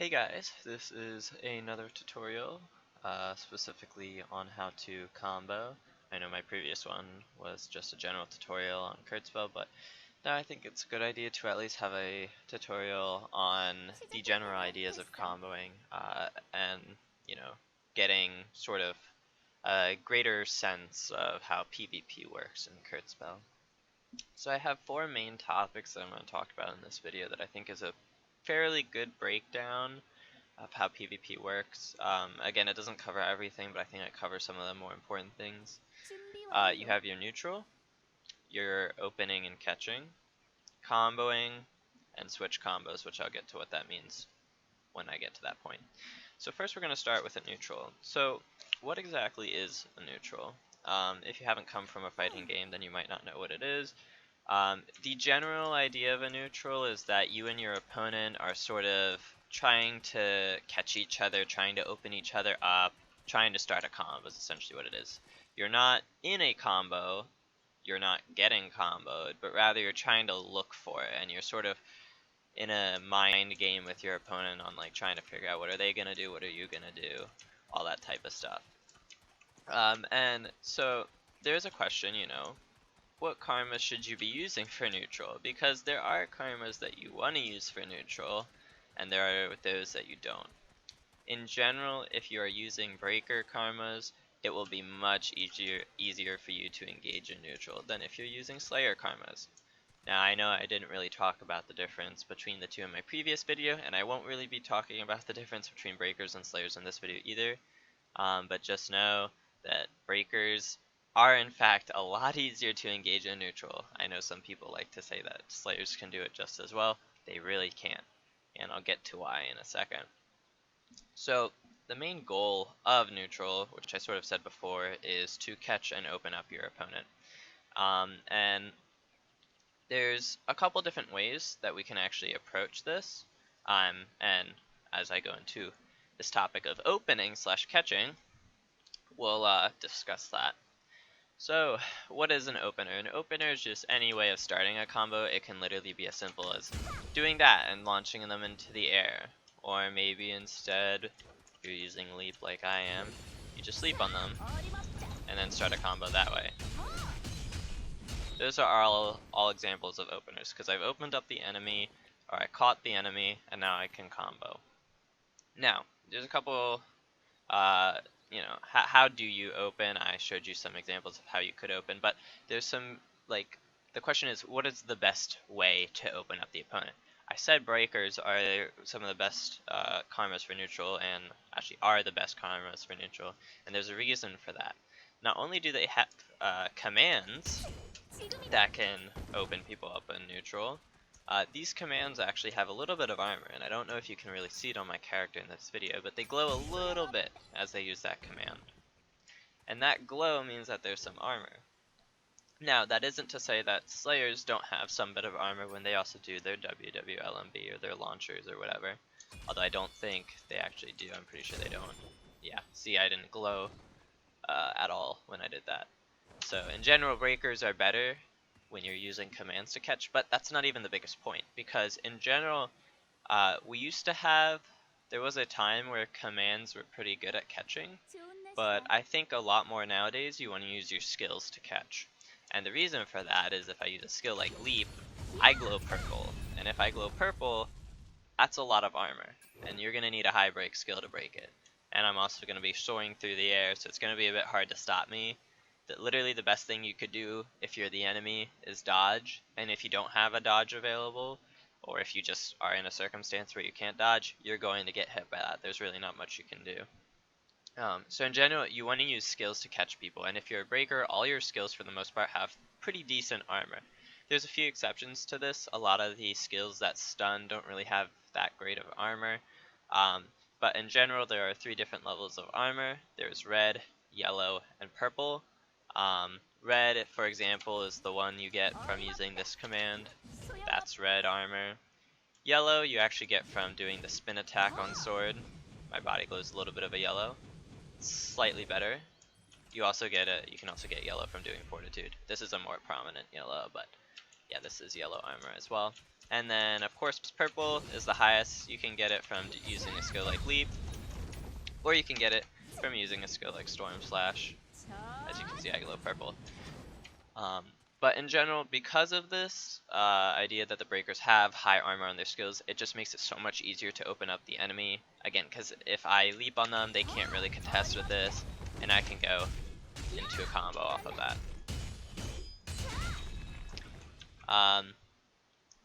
Hey guys, this is another tutorial, specifically on how to combo. I know my previous one was just a general tutorial on Kurtzpel, but now I think it's a good idea to at least have a tutorial on the general ideas of comboing, and, getting sort of a greater sense of how PvP works in Kurtzpel. So I have four main topics that I'm going to talk about in this video that I think is a fairly good breakdown of how PvP works. Again, it doesn't cover everything, but I think it covers some of the more important things. You have your neutral, your opening and catching, comboing, and switch combos, which I'll get to what that means when I get to that point. So first we're going to start with a neutral. So what exactly is a neutral? If you haven't come from a fighting game, then you might not know what it is. The general idea of a neutral is that you and your opponent are sort of trying to catch each other, trying to open each other up, trying to start a combo is essentially what it is. You're not in a combo, you're not getting comboed, but rather you're trying to look for it, and you're sort of in a mind game with your opponent on like trying to figure out what are they gonna do, what are you gonna do, all that type of stuff. And so there's a question, what karmas should you be using for neutral? Because there are karmas that you want to use for neutral, and there are those that you don't. In general, if you are using breaker karmas, it will be much easier for you to engage in neutral than if you're using slayer karmas. Now I know I didn't really talk about the difference between the two in my previous video, and I won't really be talking about the difference between breakers and slayers in this video either, but just know that breakers are in fact a lot easier to engage in neutral. I know some people like to say that slayers can do it just as well. They really can't, and I'll get to why in a second. So the main goal of neutral, which I sort of said before, is to catch and open up your opponent. And there's a couple different ways that we can actually approach this, and as I go into this topic of opening / catching, we'll discuss that. So, what is an opener? An opener is just any way of starting a combo. It can literally be as simple as doing that and launching them into the air. Or maybe instead, if you're using leap like I am, you just leap on them and then start a combo that way. Those are all examples of openers, because I've opened up the enemy, or I caught the enemy, and now I can combo. Now, there's a couple how do you open? I showed you some examples of how you could open, but there's some, the question is, what is the best way to open up the opponent? I said breakers are some of the best karmas for neutral, and actually are the best karmas for neutral, and there's a reason for that. Not only do they have commands that can open people up in neutral, these commands actually have a little bit of armor, and I don't know if you can really see it on my character in this video, but they glow a little bit as they use that command. And that glow means that there's some armor. Now, that isn't to say that slayers don't have some bit of armor when they also do their WWLMB or their launchers or whatever. Although I don't think they actually do, I'm pretty sure they don't. Yeah, see, I didn't glow at all when I did that. So in general, breakers are better when you're using commands to catch, but that's not even the biggest point, because in general, there was a time where commands were pretty good at catching, but I think a lot more nowadays you want to use your skills to catch. And the reason for that is if I use a skill like leap, I glow purple, and if I glow purple, that's a lot of armor, and you're going to need a high break skill to break it. And I'm also going to be soaring through the air, so it's going to be a bit hard to stop me. Literally the best thing you could do if you're the enemy is dodge, and if you don't have a dodge available, or if you just are in a circumstance where you can't dodge, you're going to get hit by that. There's really not much you can do. So in general, you want to use skills to catch people, and if you're a breaker, all your skills for the most part have pretty decent armor. There's a few exceptions to this. A lot of the skills that stun don't really have that great of armor, but in general there are 3 different levels of armor. There's red, yellow, and purple. Red, for example, is the one you get from using this command. That's red armor. Yellow you actually get from doing the spin attack on sword. My body glows a little bit of a yellow. It's slightly better. You can also get yellow from doing fortitude. This is a more prominent yellow, but yeah, this is yellow armor as well. And then of course purple is the highest. You can get it from using a skill like Leap, or you can get it from using a skill like Storm Slash. As you can see, I glow purple. But in general, because of this idea that the breakers have high armor on their skills, it just makes it so much easier to open up the enemy. Again, because if I leap on them, they can't really contest with this, and I can go into a combo off of that.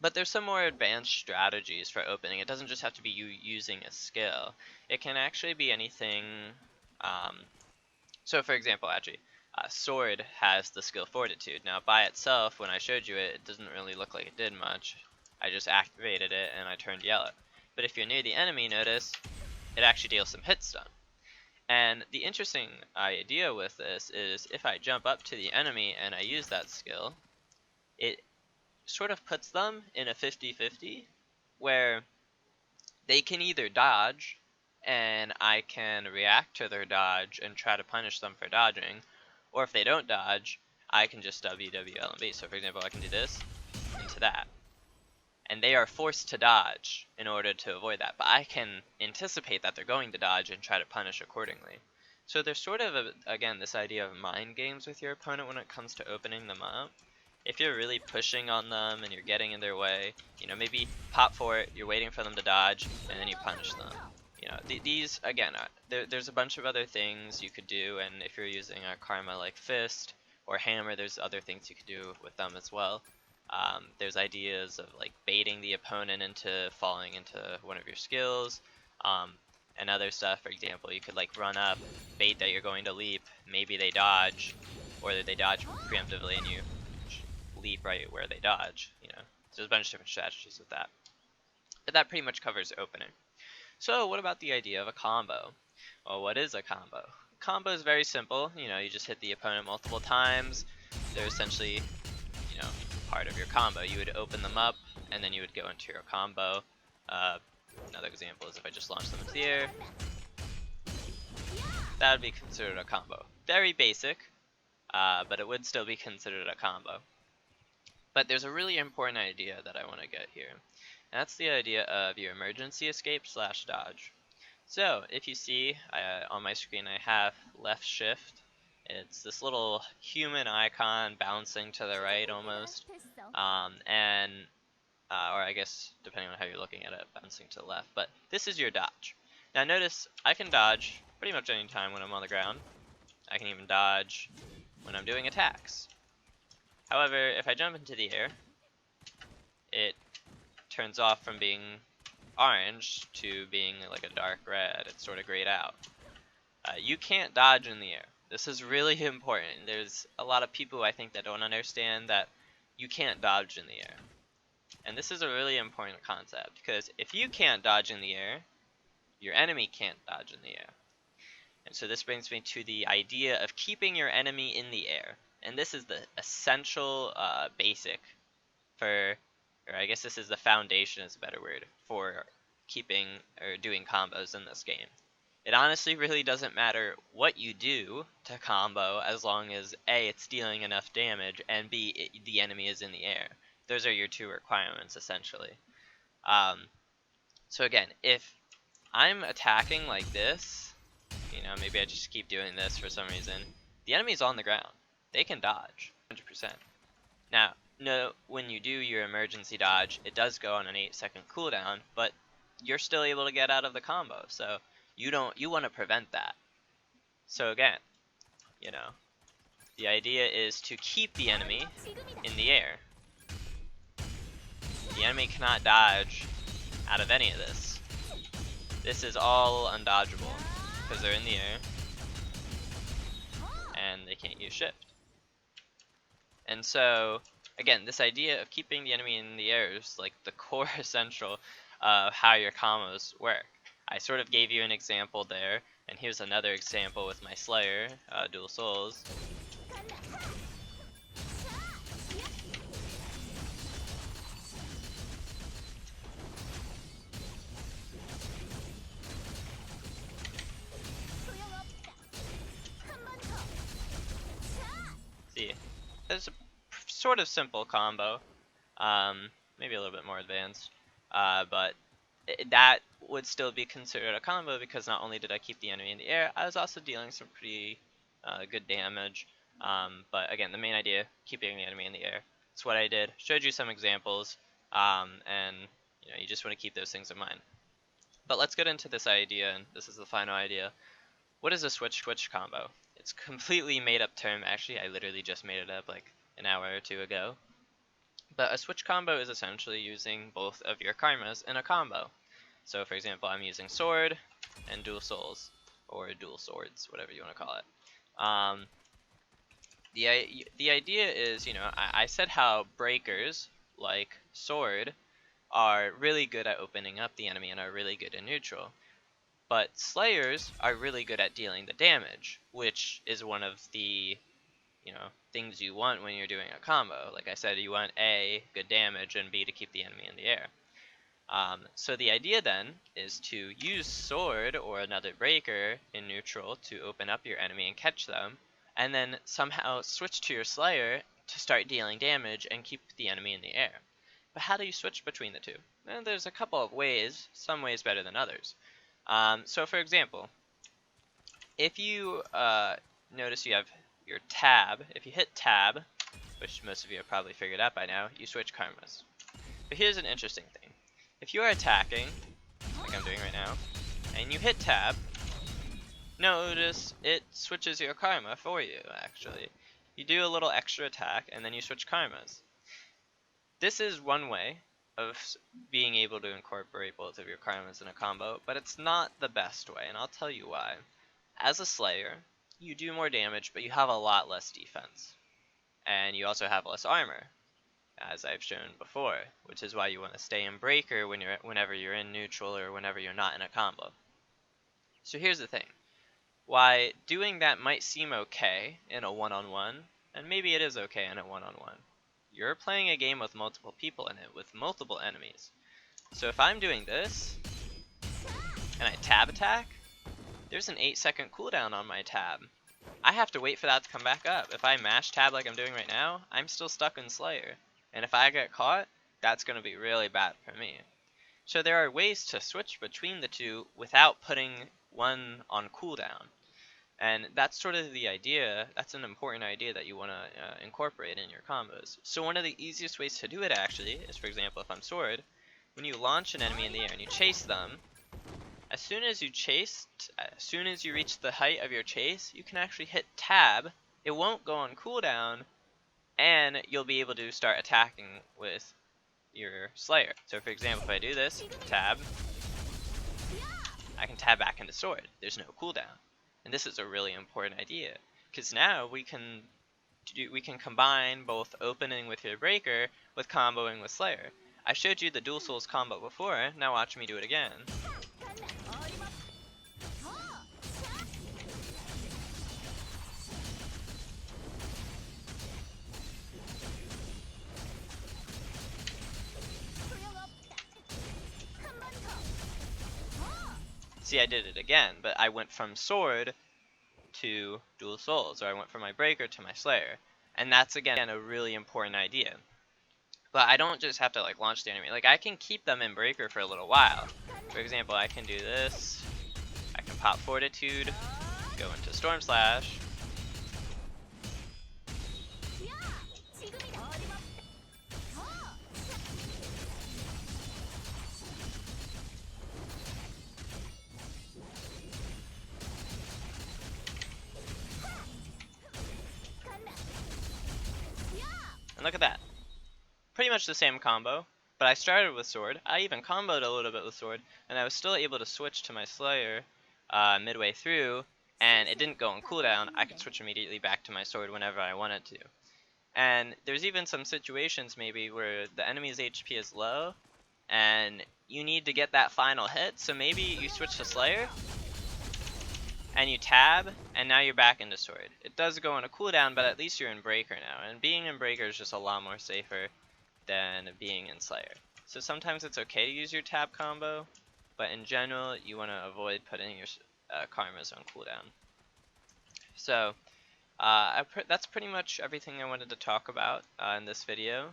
But there's some more advanced strategies for opening. It doesn't just have to be you using a skill. It can actually be anything. So for example, actually, Sword has the skill Fortitude. Now by itself, when I showed you it, it doesn't really look like it did much. I just activated it and I turned yellow. But if you're near the enemy, notice it actually deals some hit stun. And the interesting idea with this is if I jump up to the enemy and I use that skill, it sort of puts them in a 50-50 where they can either dodge and I can react to their dodge and try to punish them for dodging, or if they don't dodge, I can just WWLB. So for example, I can do this into that, and they are forced to dodge in order to avoid that, but I can anticipate that they're going to dodge and try to punish accordingly. So there's sort of, again, this idea of mind games with your opponent when it comes to opening them up. If you're really pushing on them and you're getting in their way, you know, maybe pop for it, you're waiting for them to dodge, and then you punish them. You know, these, again, there's a bunch of other things you could do, and if you're using a Karma like Fist or Hammer, there's other things you could do with them as well. There's ideas of like baiting the opponent into falling into one of your skills, and other stuff. For example, you could like run up, bait that you're going to leap, maybe they dodge, or they dodge preemptively and you leap right where they dodge. You know, so there's a bunch of different strategies with that. But that pretty much covers opening. So what about the idea of a combo? Well, what is a combo? A combo is very simple. You know, you just hit the opponent multiple times. They're essentially, you know, part of your combo. You would open them up, and then you would go into your combo. Another example is if I just launch them into the air. That would be considered a combo. Very basic, but it would still be considered a combo. But there's a really important idea that I want to get here. And that's the idea of your emergency escape / dodge. So if you see on my screen I have left shift. It's this little human icon bouncing to the right almost, or I guess depending on how you're looking at it, bouncing to the left. But this is your dodge. Now notice I can dodge pretty much any time when I'm on the ground. I can even dodge when I'm doing attacks. However, if I jump into the air, it turns off from being orange to being like a dark red. It's sort of grayed out. You can't dodge in the air. This is really important. There's a lot of people I think that don't understand that you can't dodge in the air. And this is a really important concept, because if you can't dodge in the air, your enemy can't dodge in the air. And so this brings me to the idea of keeping your enemy in the air. And this is the essential basic for, or I guess this is the foundation is a better word, for keeping or doing combos in this game. It honestly really doesn't matter what you do to combo as long as A, it's dealing enough damage, and B, the enemy is in the air. Those are your two requirements essentially. So again, if I'm attacking like this, you know, maybe I just keep doing this for some reason, the enemy's on the ground. They can dodge 100%. Now, no, when you do your emergency dodge, it does go on an 8-second cooldown, but you're still able to get out of the combo. So you want to prevent that. So again, you know, the idea is to keep the enemy in the air. The enemy cannot dodge out of any of this. This is all undodgeable because they're in the air and they can't use shift. And so, again, this idea of keeping the enemy in the air is like the core essential of how your combos work. I sort of gave you an example there, and here's another example with my Slayer, Dual Souls. See, it's a sort of simple combo. maybe a little bit more advanced, but that would still be considered a combo because not only did I keep the enemy in the air, I was also dealing some pretty good damage. But again, the main idea, keeping the enemy in the air. That's what I did. Showed you some examples, and you just want to keep those things in mind. But let's get into this idea, and this is the final idea. What is a switch combo? It's a completely made up term, actually. I literally just made it up like an hour or two ago. But a switch combo is essentially using both of your karmas in a combo. So for example, I'm using sword and dual souls, or dual swords, whatever you want to call it. The idea is, I said how breakers, like sword, are really good at opening up the enemy and are really good in neutral. But slayers are really good at dealing the damage, which is one of the things you want when you're doing a combo. Like I said, you want A, good damage, and B, to keep the enemy in the air. So the idea then is to use sword or another breaker in neutral to open up your enemy and catch them, and then somehow switch to your slayer to start dealing damage and keep the enemy in the air. But how do you switch between the two? Well, there's a couple of ways, some ways better than others. So for example, if you notice you have your tab, if you hit tab, which most of you have probably figured out by now, you switch karmas. But here's an interesting thing. If you are attacking, like I'm doing right now, and you hit tab, notice it switches your karma for you, actually. You do a little extra attack, and then you switch karmas. This is one way of being able to incorporate both of your karmas in a combo, but it's not the best way, and I'll tell you why. As a slayer, you do more damage, but you have a lot less defense. And you also have less armor, as I've shown before, which is why you want to stay in breaker whenever you're in neutral or whenever you're not in a combo. So here's the thing. Why doing that might seem okay in a one-on-one, and maybe it is okay in a one-on-one. You're playing a game with multiple people in it, with multiple enemies. So if I'm doing this, and I tab attack, there's an 8-second cooldown on my tab. I have to wait for that to come back up. If I mash tab like I'm doing right now, I'm still stuck in Slayer. And if I get caught, that's going to be really bad for me. So there are ways to switch between the two without putting one on cooldown. And that's sort of the idea, that's an important idea that you want to incorporate in your combos. So one of the easiest ways to do it actually is, for example, if I'm sword, when you launch an enemy in the air and you chase them, as soon as you reach the height of your chase, you can actually hit tab. It won't go on cooldown, and you'll be able to start attacking with your slayer. So for example, if I do this, tab, I can tab back into sword. There's no cooldown. And this is a really important idea, because now we can combine both opening with your breaker with comboing with slayer. I showed you the dual souls combo before, now watch me do it again. See, I did it again, but I went from sword to dual souls, or I went from my breaker to my slayer. And that's, again, a really important idea. But I don't just have to, launch the enemy. I can keep them in breaker for a little while. For example, I can do this. I can pop Fortitude, go into Storm Slash. And look at that. Pretty much the same combo, but I started with sword. I even comboed a little bit with sword, and I was still able to switch to my slayer midway through, and it didn't go on cooldown. I could switch immediately back to my sword whenever I wanted to. And there's even some situations maybe where the enemy's HP is low, and you need to get that final hit, so maybe you switch to slayer, and you tab, and now you're back into sword. It does go on a cooldown, but at least you're in breaker now, and being in breaker is just a lot more safer than being in slayer. So sometimes it's okay to use your tab combo, but in general you want to avoid putting your karmas on cooldown. So that's pretty much everything I wanted to talk about in this video.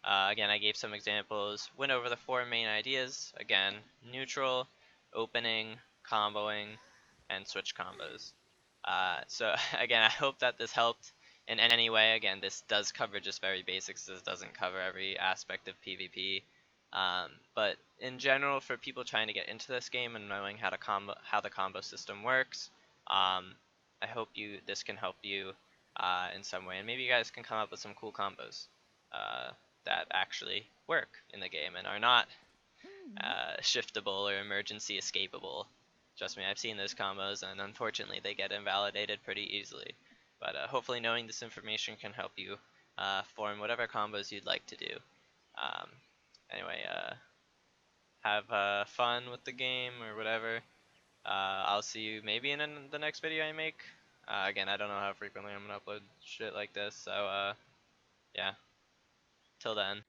Again, I gave some examples, went over the four main ideas. Again, neutral, opening, comboing, and switch combos. So again, I hope that this helped in any way. Again, this does cover just very basics. This doesn't cover every aspect of PvP. But in general, for people trying to get into this game and knowing how the combo system works, I hope this can help you in some way, and maybe you guys can come up with some cool combos that actually work in the game and are not shiftable or emergency escapable. Trust me, I've seen those combos, and unfortunately they get invalidated pretty easily. But hopefully knowing this information can help you form whatever combos you'd like to do. Um, anyway, have fun with the game or whatever. I'll see you maybe in the next video I make. Again, I don't know how frequently I'm gonna upload shit like this, so yeah. Till then.